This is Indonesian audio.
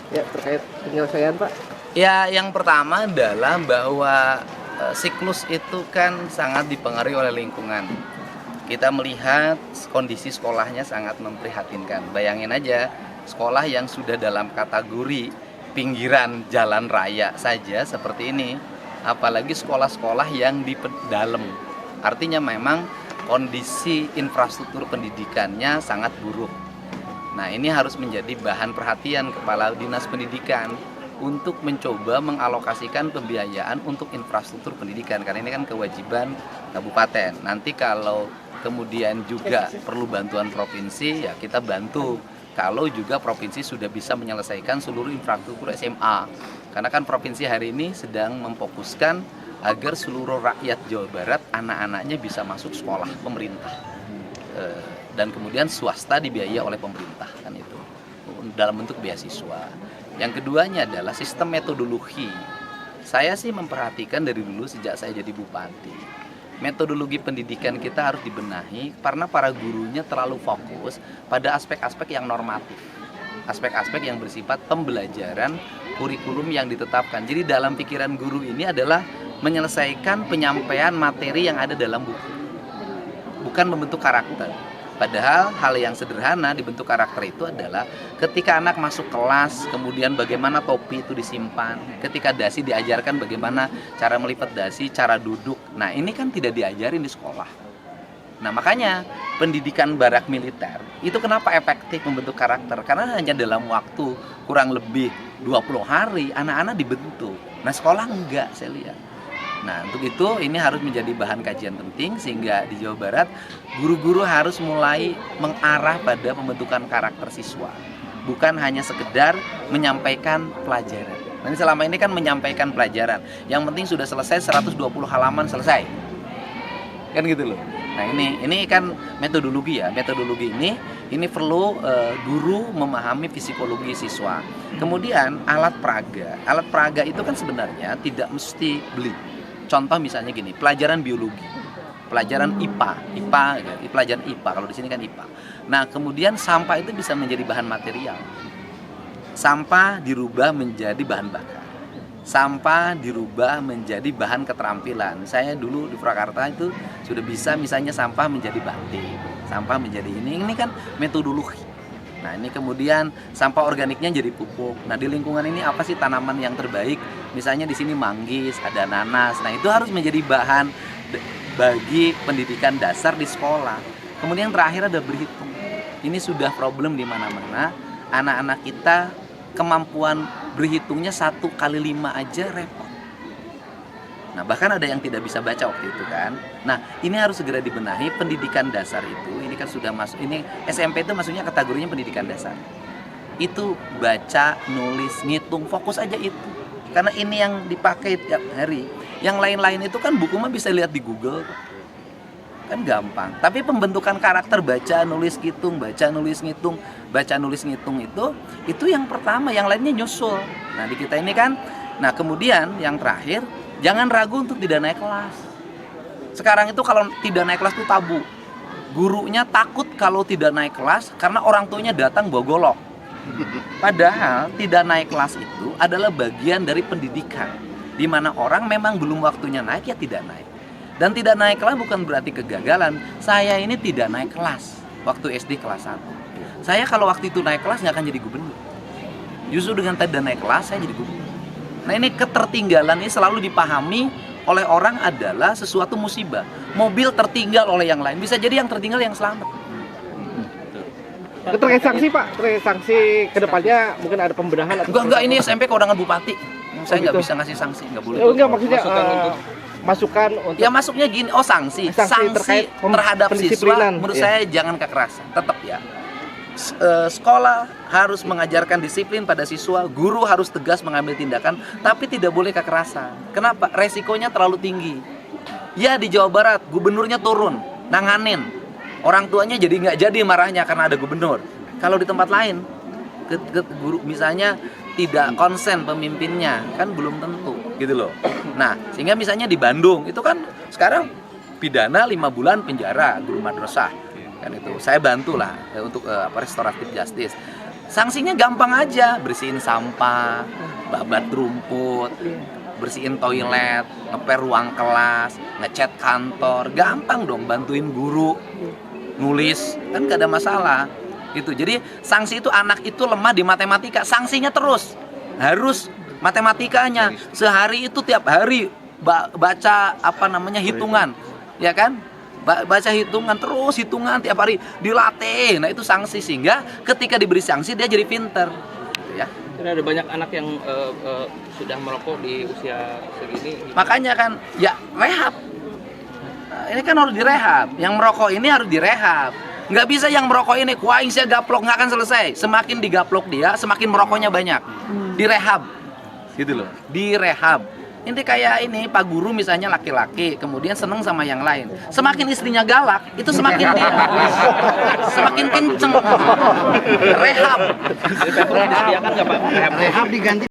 Ya, terkait penyelesaian Pak. Ya, yang pertama adalah bahwa siklus itu kan sangat dipengaruhi oleh lingkungan. Kita melihat kondisi sekolahnya sangat memprihatinkan. Bayangin aja, sekolah yang sudah dalam kategori pinggiran jalan raya saja seperti ini, apalagi sekolah-sekolah yang di dalam. Artinya memang kondisi infrastruktur pendidikannya sangat buruk. Nah, ini harus menjadi bahan perhatian Kepala Dinas Pendidikan untuk mencoba mengalokasikan pembiayaan untuk infrastruktur pendidikan, karena ini kan kewajiban kabupaten. Nanti kalau kemudian juga perlu bantuan provinsi, ya kita bantu. Kalau juga provinsi sudah bisa menyelesaikan seluruh infrastruktur SMA, karena kan provinsi hari ini sedang memfokuskan agar seluruh rakyat Jawa Barat anak-anaknya bisa masuk sekolah pemerintah, dan kemudian swasta dibiayai oleh pemerintah, kan itu dalam bentuk beasiswa. Yang keduanya adalah sistem metodologi. Saya sih memperhatikan dari dulu sejak saya jadi bupati, metodologi pendidikan kita harus dibenahi karena para gurunya terlalu fokus pada aspek-aspek yang normatif, aspek-aspek yang bersifat pembelajaran kurikulum yang ditetapkan. Jadi dalam pikiran guru ini adalah menyelesaikan penyampaian materi yang ada dalam buku, bukan membentuk karakter. Padahal hal yang sederhana dibentuk karakter itu adalah ketika anak masuk kelas, kemudian bagaimana topi itu disimpan, ketika dasi diajarkan bagaimana cara melipat dasi, cara duduk. Nah, ini kan tidak diajarin di sekolah. Nah, makanya pendidikan barak militer itu kenapa efektif membentuk karakter? Karena hanya dalam waktu kurang lebih 20 hari anak-anak dibentuk. Nah, sekolah enggak, saya lihat. Nah, untuk itu ini harus menjadi bahan kajian penting, sehingga di Jawa Barat guru-guru harus mulai mengarah pada pembentukan karakter siswa, bukan hanya sekedar menyampaikan pelajaran. Nah, selama ini kan menyampaikan pelajaran, yang penting sudah selesai 120 halaman selesai, kan gitu loh. Nah, ini kan metodologi ya. Metodologi ini perlu guru memahami psikologi siswa. Kemudian alat peraga itu kan sebenarnya tidak mesti beli. Contoh misalnya gini, pelajaran biologi, pelajaran pelajaran IPA, kalau di sini kan IPA. Nah, kemudian sampah itu bisa menjadi bahan material. Sampah dirubah menjadi bahan bakar. Sampah dirubah menjadi bahan keterampilan. Saya dulu di Purwakarta itu sudah bisa misalnya sampah menjadi batik, sampah menjadi ini kan metodologi. Nah, ini kemudian sampah organiknya jadi pupuk. Nah, di lingkungan ini apa sih tanaman yang terbaik? Misalnya di sini manggis, ada nanas. Nah, itu harus menjadi bahan bagi pendidikan dasar di sekolah. Kemudian terakhir ada berhitung. Ini sudah problem di mana-mana. Anak-anak kita kemampuan berhitungnya 1 kali 5 aja repot. Nah, bahkan ada yang tidak bisa baca waktu itu kan. Nah, ini harus segera dibenahi. Pendidikan dasar itu, ini kan sudah masuk, ini SMP itu maksudnya kategorinya pendidikan dasar. Itu baca, nulis, ngitung, fokus aja itu. Karena ini yang dipakai tiap hari. Yang lain-lain itu kan buku mah bisa lihat di Google. Kan gampang. Tapi pembentukan karakter baca, nulis, ngitung, baca, nulis, ngitung, baca, nulis, ngitung itu yang pertama, yang lainnya nyusul. Nah, di kita ini kan, nah kemudian yang terakhir, jangan ragu untuk tidak naik kelas. Sekarang itu kalau tidak naik kelas itu tabu. Gurunya takut kalau tidak naik kelas karena orang tuanya datang bawa golok. Padahal tidak naik kelas itu adalah bagian dari pendidikan, di mana orang memang belum waktunya naik, ya tidak naik. Dan tidak naik kelas bukan berarti kegagalan. Saya ini tidak naik kelas waktu SD kelas 1. Saya kalau waktu itu naik kelas nggak akan jadi gubernur. Justru dengan tidak naik kelas saya jadi gubernur. Nah, ini ketertinggalan ini selalu dipahami oleh orang adalah sesuatu musibah. Mobil tertinggal oleh yang lain, bisa jadi yang tertinggal yang selamat. Terkait sanksi Pak, terkait sanksi kedepannya mungkin ada pembenahan atau Enggak, ini SMP kewenangan bupati. Saya nggak gitu. bisa ngasih sanksi, nggak boleh. Enggak, maksudnya masukan untuk Ya masuknya gini, sanksi terkait terhadap siswa pendisiplinan. menurut saya jangan kekerasan, tetap ya. Sekolah harus mengajarkan disiplin pada siswa, guru harus tegas mengambil tindakan, tapi tidak boleh kekerasan. Kenapa? Resikonya terlalu tinggi. Ya, di Jawa Barat gubernurnya turun, nanganin, orang tuanya jadi nggak jadi marahnya karena ada gubernur. Kalau di tempat lain, guru misalnya tidak konsen pemimpinnya, kan belum tentu gitu loh. Nah, sehingga misalnya di Bandung itu kan sekarang pidana 5 bulan penjara guru madrasah. Kan itu saya bantulah untuk restoratif justice. Sanksinya gampang aja, bersihin sampah, babat rumput, bersihin toilet, ngepel ruang kelas, ngecat kantor, gampang dong, bantuin guru nulis, kan gak ada masalah gitu. Jadi sanksi itu, anak itu lemah di matematika, sanksinya terus harus matematikanya sehari itu tiap hari baca hitungan, ya kan, baca hitungan terus, hitungan tiap hari dilatih. Nah itu sanksi, sehingga ketika diberi sanksi dia jadi pinter ya. Karena ada banyak anak yang sudah merokok di usia segini. Makanya kan ya rehab. Nah, ini kan harus direhab. Yang merokok ini harus direhab. Nggak bisa yang merokok ini kuaing saya gaplok, nggak akan selesai. Semakin digaplok dia, semakin merokoknya banyak. Direhab, gitu loh. Direhab. Ini kayak ini Pak Guru misalnya laki-laki, kemudian seneng sama yang lain. Semakin istrinya galak, itu semakin dia semakin kenceng. Rehab. Jadi Pemprov disediakan nggak Pak? Rehab diganti